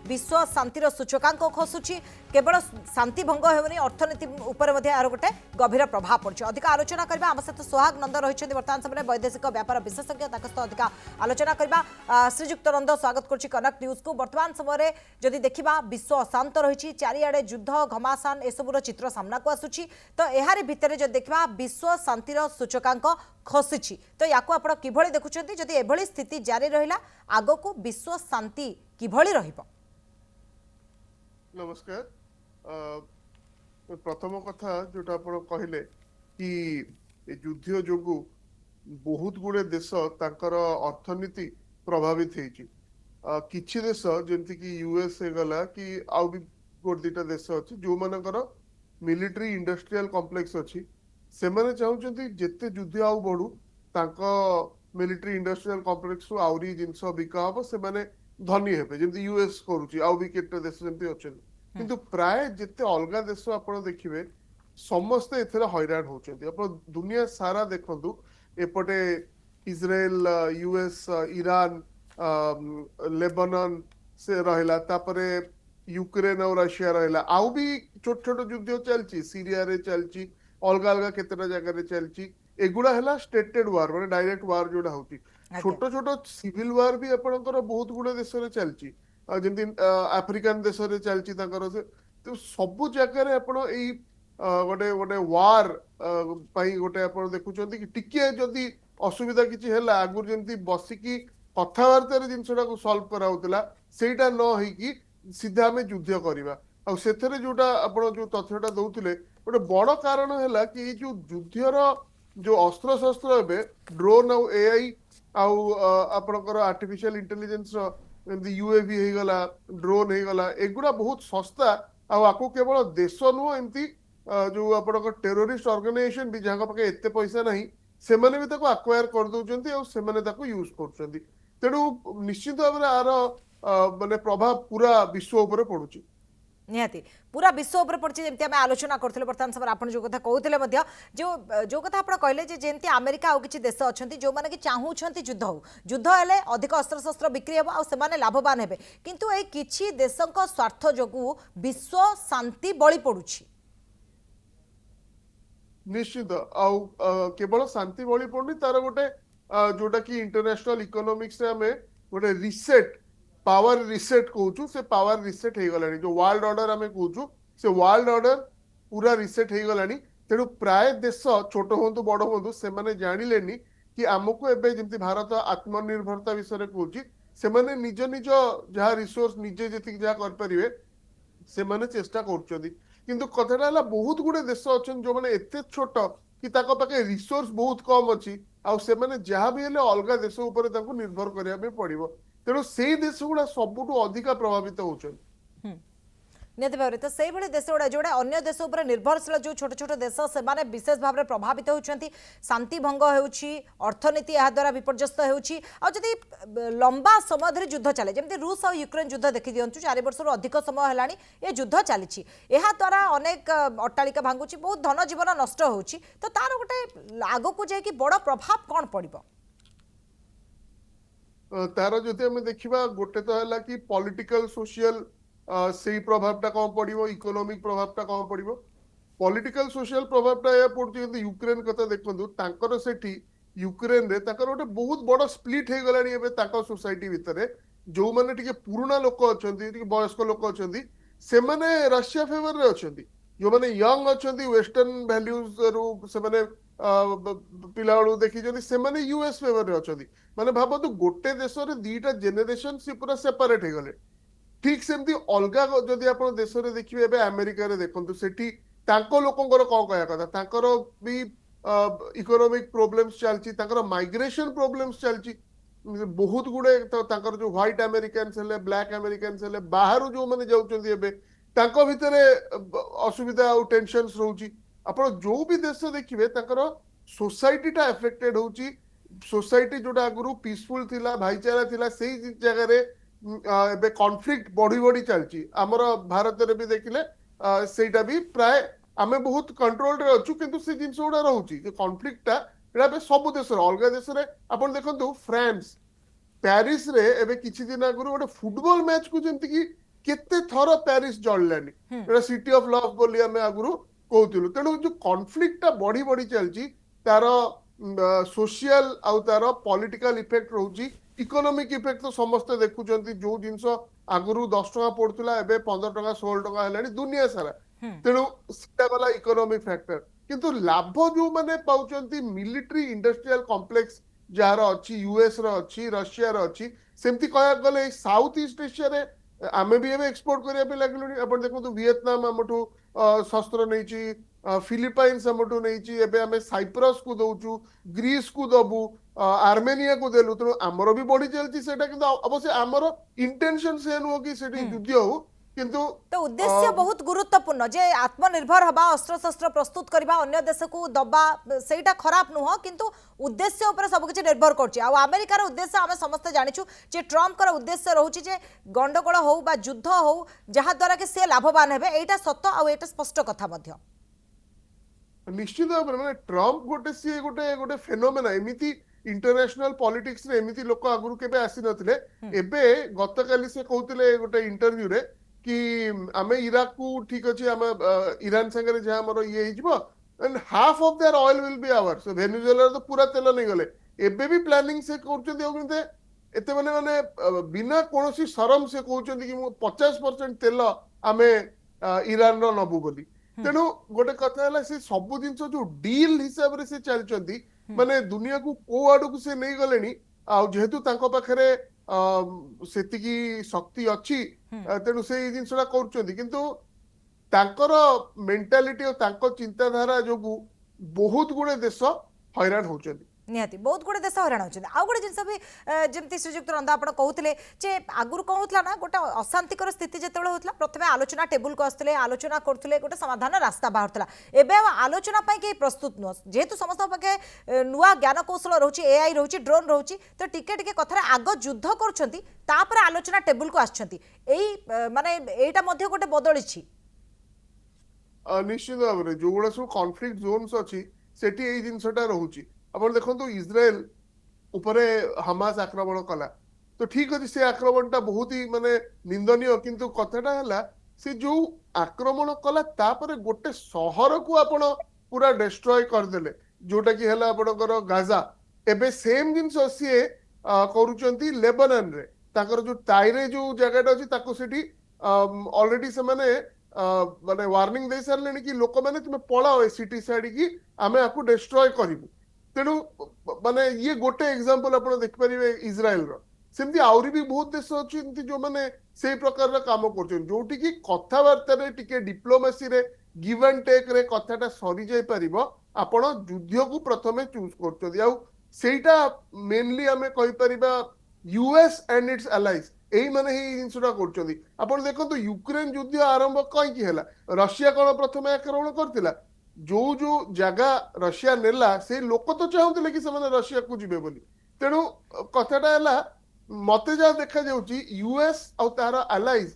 विश्व शांतिर सूचकांक खसुची केवल शांति भंग होनी अर्थनीति उपर यार गोटे गभीर प्रभाव पड़े अधिक आलोचना करबा आम सहित सोहाग नंद रही वर्तमान समय वैदेशिक व्यापार विशेषज्ञ सहित अधिक आलोचना करबा श्रीजुक्त नंद स्वागत करुच्ची कनक न्यूज को वर्तमान समय जदि देखा विश्व अशांत रही चारिआडे युद्ध घमासान एसबूर चित्र सामना को आसूची तो यार भितर जब देखा विश्व शांतिर सूचकांक खसी तो या किभଳି देखुछंती जदि एभଳି स्थिति जारी रहिला आगो को विश्व शांति किभଳି रहिबो। नमस्कार प्रथम कथा जोटा आपण कहले कि युद्ध जोगु बहुत गुड़े देश तांकर अर्थनीति प्रभावित होइछि किछि देश जेंति कि यूएस हे गला कि आउ भी गोट दिटा देश अछि जो मानकर मिलिटरी इंडस्ट्रियल कॉम्प्लेक्स अछि से माने चाहुचंती जेते युद्ध आउ बढ़ू तांको मिलिटरी इंडस्ट्रियल कॉम्प्लेक्स आउरी जिंस बिका हम से माने धनी हेबे जेंति यूएस करूची आउ भी केते देश जेंति अछन किंतु प्राय जेते अलगा देश आपण देखिबे समस्त एथरे हैरान होचंती आपण दुनिया सारा देखंतु एपटे इजराइल यूएस ईरान लेबनान से रहला तापरे यूक्रेन और रशिया रहला आउ भी छोट छोट युद्ध चलची सीरिया रे चलची अलगा अलगा केतेटा जगह रे चलची एगुड़ा है स्टेटेड वार माने डायरेक्ट वार जोड़ा होती छोट छोट सिविल वार भी आपनकर बहुत गुड़े देश रे चलची जेंति अफ्रीकन देश रे चलची तांकर से तो सब जगह रे आपण एई गोटे गोटे वार पई गोटे आपण देखुचंती कि टिके जदी असुविधा किछि हैला आगुर जेंति बसिकी कथावार्ता रे जिंसडा को सॉल्व कराउतला सेटा न होई कि सीधा हमें युद्ध करबा आ सेथरे जोटा आपण जो तथ्यटा दउतले गोटे बड़ कारण है कि जो युद्धर जो अस्त्र शस्त्र एबे ड्रोन आउ एआई आउ आपनकर आर्टिफिशियल इंटेलिजेंस यूएवी हे गला ड्रोन हे गला एगुड़ा बहुत सस्ता आउ आको केवल देश नुह एमती जो आपनकर टेररिस्ट ऑर्गेनाइजेशन भी जहां पाखे एते पैसा नहीं से माने भी ताको एक्वायर कर दउचंती आउ से माने ताको यूज करचंती तेणु निश्चित भाव आर माने प्रभाव पूरा विश्व ऊपर पड़ुची निहाती पूरा विश्व उपर पड़े जमी आम आलोचना करते बर्तमान समय आप जो कथा कहते जो कथा आप कहले जमी अमेरिका आउ किसी देश अच्छा जो मैंने कि चाहूँगी युद्ध हो युद्ध हेले अधिक अस्त्र शस्त्र बिक्री हे आने लाभवान हे किंतु ये किसी देश स्वार्थ जो विश्व शांति बलि पड़ुछि निश्चित आउ केवल शांति बलि पड़नी तार गोटे जोटा कि इंटरनेशनल इकोनॉमिक्स रे हमें गोटे रिसेट पावर रिसेट कहूँ से पावर रिसेट हो गलानी जो वर्ल्ड ऑर्डर आम कहूँ से वर्ल्ड ऑर्डर पूरा रिसेट हो गलानी तेणु प्राय देश छोट हूँ बड़ हूँ से माने जानिलेनी कि आमको एबे जमती भारत आत्मनिर्भरता विषय कहूँ से माने निज निज जहाँ रिसोर्स निजे जी जहाँ करें से माने चेष्टा कर किंतु कथाटा है बहुत गुड़े देश अच्छा जो मैंने एत छोट कि पाखे रिसोर्स बहुत कम अच्छी आउ से माने जहाँ भी हेले अलग देश उपर निर्भर करने पड़ो तेणु से देश गुड़ा सबुठ अधिक प्रभावित होचन निहत भाव तो से भाई देश गुड़ा जोड़ा अन्य देश उपर निर्भरशील जो छोट छोट देश से विशेष भाव में प्रभावित होती शांति भंग होर्थनीति या द्वारा विपर्यस्त होदी लंबा समय धरी युद्ध चले जमी रूस और यूक्रेन युद्ध देखी दिंतु 4 वर्ष अधिक समय है ये युद्ध चली द्वारा अनेक अट्टालिका भांगुची बहुत धन जीवन नष्ट हो तो तार गोटे आग को जाकि बड़ प्रभाव कौन पड़ो तार जदि आम देखा गोटे तो है कि पॉलिटिकल सोशल से प्रभावटा कौन पड़ो इकोनॉमिक प्रभावटा कौन पड़ो पॉलिटिकल सोशल प्रभावटा या पड़े यूक्रेन कथा देखो तांकर सेठी यूक्रेन रे तांकर गोटे बहुत बड़ स्प्लिट हो गलानी एबे सोसाइटी भितर जो माने टिके पुराना लोक अछंती टिके वयस्क लोक अछंती से माने रशिया फेवर रे अछंती जो माने यंग अछंती वेस्टर्न वैल्यूज रो से माने पिला बेलू देखी से माने यूएस फेवर रे अछंती माने भाबतु गोटे देश रे दीटा जेनेरेशन से पूरा सेपरेट हो गले ठीक सेमती अलगा जदि आप देश में देखिए एबे अमेरिका रे देखंतु सेठी तांको लोकंकर कौन कहया कथा तांकर भी इकोनॉमिक प्रॉब्लम्स चलची तांकर माइग्रेशन प्रॉब्लम्स चलची बहुत गुड़े तो तांकर जो व्हाइट अमेरिकन्स हेले ब्लैक अमेरिकन्स हेले बाहर जो माने जाउचंती एबे तांको भितरे असुविधा और टेंशन्स रहउची आपण जो भी देश देखिए तांकर सोसाइटीटा एफेक्टेड होउची सोसाइटी जोटा आगुरु पीसफुल थिला भाईचारा थिला सेही जगह रे एबे कॉन्फ्लिक्ट बढ़ी बढ़ी चलची आमर भारत रे भी देखिले सेटा भी प्राय आमे बहुत कंट्रोल रे अछु किंतु से जिंस गुडा रहउची जे कॉन्फ्लिक्टटा एटा बे सब देश रे अलग देश रे आपण देखंतु फ्रांस पेरिस रे एबे किछि दिन आगुरु गोटे फुटबॉल मैच को जेंति कि केते थर Paris जळलानी Etah city of love बोली हमें आगुरु कहूतिलु तेणु जो कॉन्फ्लिक्ट टा बढ़ी बढ़ी चलची तार सोशल आउ तार पॉलिटिकल इफेक्ट रहउची इकोनॉमिक इफेक्ट तो समस्त देखुचंती जो जिंस आगुरु 10 टका पड़ुला एबे 15 टका 16 टका हेलानी दुनिया सारा तेणु सेटा वाला इकोनॉमिक फैक्टर किंतु लाभ जो माने पाउचंती मिलिटरी इंडस्ट्रियल कॉम्प्लेक्स जार अच्छी यूएस रो अच्छी रशिया रो अच्छी सेमती कहया गले साउथ ईस्ट एशिया रे आमे भी एबे एक्सपोर्ट करिया पे लागलुनी अपन देखो वियतनाम हमठू शस्त्र नैची फिलिपाइन्स हमठू नैची एबे आमे साइप्रस को दउचू ग्रीस को दबू आर्मेनिया को देलु तेणु आमर भी बढ़ी चलची सेटा किंतु अवश्य आमर इंटेंशन से नुह कि सेठी युद्ध हो किंतु तो उद्देश्य बहुत गुरुत्वपूर्ण जे आत्मनिर्भर हवा अस्त्र शस्त्र प्रस्तुत करबा अन्य देश को दबा सेटा खराब नुह किंतु उद्देश्य ऊपर सब किछि निर्भर करछि आ अमेरिकार उद्देश्य आमे समस्त जानिछु जे ट्रम्प कर उद्देश्य रहउछि जे गंडगोल हो बा युद्ध हो जहा द्वारा कि से लाभवान हेबे एटा सत्य आ एटा स्पष्ट कथा मध्य निश्चित भाव में ट्रम्प गोटे सी गोटे गोटे फेनोमेना एमिति इंटरनेशनल पॉलिटिक्स रे एमिति लोक आगुरु केबे आसी नथिले एबे गतकाली से कहउतिले गोटे इंटरव्यू रे कि आमे इराक को ठीक अछि आमे ईरान संगे जे हमर ये हिजबो and half of their oil will be our so Venezuela तो पूरा तेल नहीं गले एबे भी प्लानिंग से करछथि ओ किंते एते माने बिना कोनोसी शरम से कहउछथि कि 50% तेल आमे ईरान रो नबु बोली तेणु गोटे कथा है से सब जिनस जो डील हिसाब रे से चलचंती माने दुनिया को को आडू को से नहीं गलेनी आ जेहेतु तांको पाखरे सेतिकी शक्ति अच्छी तेणु से जिनसटा करचंती किंतु तांकर मेंटालिटी और तांको चिंताधारा जो बहुत गुणे देश हैरान होचंती निहाती बहुत गुड़े देश हराण होती आउ गोटे जिन भी जमी श्रीजुक्त रंधा आप कहते जे आगुरी कौन होता ना गोटे अशांतिकर स्थिति जो होता प्रथम आलोचना टेबुल को आसते आलोचना करते गोटे समाधान रास्ता बाहर एवं आलोचना पाई प्रस्तुत नुह जेहेतु समस्त पाखे नुआ ज्ञान कौशल रोचे एआई रोचे ड्रोन रोचे तो टिके टिके कथार आग युद्ध कर आलोचना टेबुल को आसछंती माने एटा मध्य गोटे बदली निश्चित भाव में जो गुड़ा सब कॉन्फ्लिक्ट जोन्स अच्छी सेठी एई जिनसटा रहउची अपन देखो इज्राएल उपरे हमास आक्रमण कला तो ठीक अच्छे से आक्रमणटा बहुत ही माने निंदनीय किंतु कथाटा है से जो आक्रमण कला तापर गोटे सहर को आपण पूरा डिस्ट्रॉय करदेले जोटा कि है आपणकर गाजा एबे सेम जिनस सी करूचंती लेबनान रे ताकर जो ताइरे जो जगहटा अछि ताको सेठी ऑलरेडी से माने माने वार्निंग दे सारलेनी कि लोक माने तुमे पळाओ ए सिटी साइड की आमे आपको डिस्ट्रॉय करिवु तेणु माने ये गोटे एग्जांपल आपण देख परिबे इज्राएल रो सेमती आउरी भी बहुत देश अछि जो माने से प्रकार रा काम करछन जोटी की कथावार्ता रे टिके डिप्लोमेसी रे गिव एंड टेक रे कथाटा सरी जाय परिबो आपण युद्ध को प्रथमे चूज करछथि आ सेटा मेनली हमें कहि परिबा यूएस एंड इट्स अलाइज एई माने ही जिनसटा करछथि आपण देखंतु यूक्रेन युद्ध आरंभ कहि की हैला रशिया कोन प्रथमे आक्रमण करतिला जो जो जगह रशिया नेला से लोक तो चाहूले कि से रशिया को जीवे बोली तेणु कथाटा है मते जहाँ देखा जाउची यूएस और तार अलाइज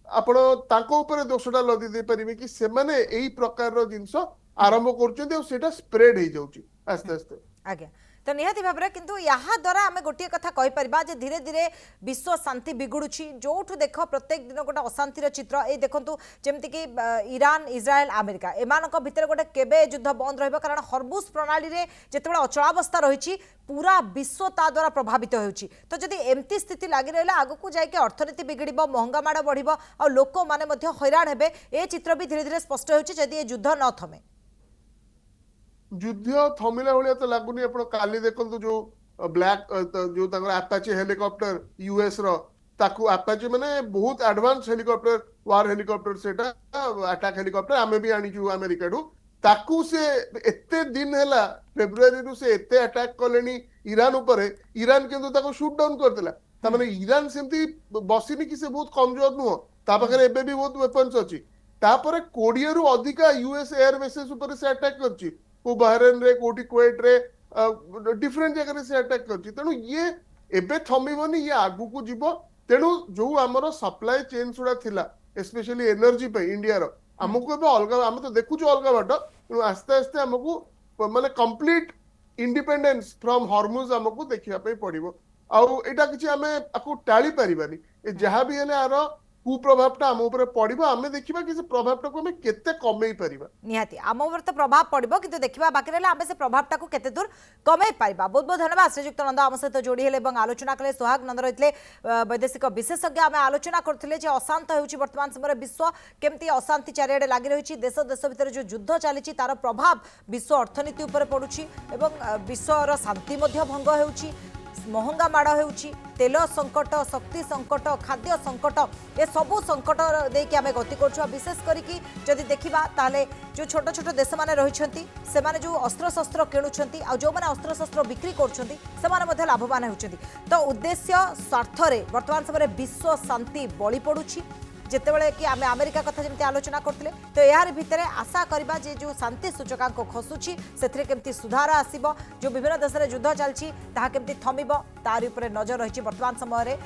आपण ताको ऊपर दोषटा लदी दे परिबे कि से माने एई प्रकार रो जिंस आरंभ करछथि और सेटा स्प्रेड हे जाउची आस्ते आस्ते आज्ञा तो निहाती भाव में किंतु यहाँ द्वारा आम गोटे कथा कहीपर जे धीरे धीरे विश्व शांति बिगुड़ुछि जोठू देख प्रत्येक दिन गोटे अशांतिर चित्र ये देखूँ जमीक ईरान इज्राएल अमेरिका एमानक भितर गोटे केबे युद्ध बंद रहिबो कारण हर्मुज प्रणाली रे जेतेबेले अचलावस्था रही पूरा विश्व ता द्वारा प्रभावित होउछि तो जदि एमती स्थिति लगी रहा आगक जाके अर्थनीति बिगड़ महंगा माड़ बढ़ और लोक मैंने हैरान हेबे ए चित्र भी धीरे धीरे स्पष्ट होउछि जदि ए युद्ध न थमे युद्ध थमिला भाया तो लगुनि आप काली देखो जो ब्लैक जो आपाचे हेलिकॉप्टर यूएस रो ताकू आपाचे माने बहुत एडवांस हेलिकॉप्टर वार हेलिकॉप्टर सेटा अटैक हेलिकॉप्टर आमे भी आनीचु अमेरिका डू ताकू से एते दिन हैला फेब्रुआरी रु से एते अटैक कलेनी ईरान ऊपर ईरान किंतु ताको शूट डाउन करदेला ता माने ईरान सेमती बसिनी कि से बहुत कमजोर नुह ता पाखरे एबे भी बहुत वेपन्स अछि तापरे 20 रु अधिका यूएस एयर बेसेस ऊपर से अटैक करछि को बहरेन रे कोटी कुवैत रे डिफरेंट जगह से अटैक करछि तेणु ये एबे थमिबनी ये आगु को जीवो तेणु जो हमर सप्लाई चेन सुडा थिला स्पेशली एनर्जी पे इंडिया रो हमको एबे अलगा हम तो देखु जो अलगा बाट तेणु आस्ते आस्ते हमको माने कंप्लीट इंडिपेंडेंस फ्रॉम हॉर्मुज हमको देखिया पे पड़िबो आउ एटा किछि हमें आकु टाळी परिबानी ए जहा भी हेले आरो कुप्रभावटा आम उपरे पड़िबो आमे देखिबा कि से प्रभावटा को आमे केते कमेई परिबा निहाती आम उपर तो प्रभाव पड़ो कि देखा बाकी रहा आम से प्रभावटा को केते दूर कमे पारिबा। बहुत बहुत धन्यवाद श्रीजुक्त नंद आम सहित जोड़ी हेले और आलोचना कले। सोहाग नंद रही वैदेशिक विशेषज्ञ आम आलोचना करते अशांत होउछि वर्तमान समय विश्व केमती अशांति चारिआडे लगी रही देश देश भितर जो युद्ध चली तार प्रभाव विश्व अर्थनीति उपर पड़ुछि एवं विश्वर शांति मध्य भंग होउछि महंगा माड़ होउछि तेल संकट शक्ति संकट खाद्य संकट ए सबू संकट देकी आमे गति करछु। विशेष करिकी जदि देखिबा ताले जो छोट छोट देश माने रहिछंती से माने जो अस्त्र शस्त्र किणुछंती आ जो माने अस्त्र शस्त्र बिक्री करछंती से माने मध्ये लाभवान होउछंती। तो उद्देश्य स्वार्थ रे वर्तमान समय विश्व शांति बळी पडुछि जितेबाला कि आम अमेरिका कथा जमी आलोचना करते तो यार भितर आशा करवा जे जो शांति सूचकांक खसुची से केमती सुधार आसब जो विभिन्न देश में युद्ध चलती ताहा केमती थमिब तार उपरे नजर रही वर्तमान समय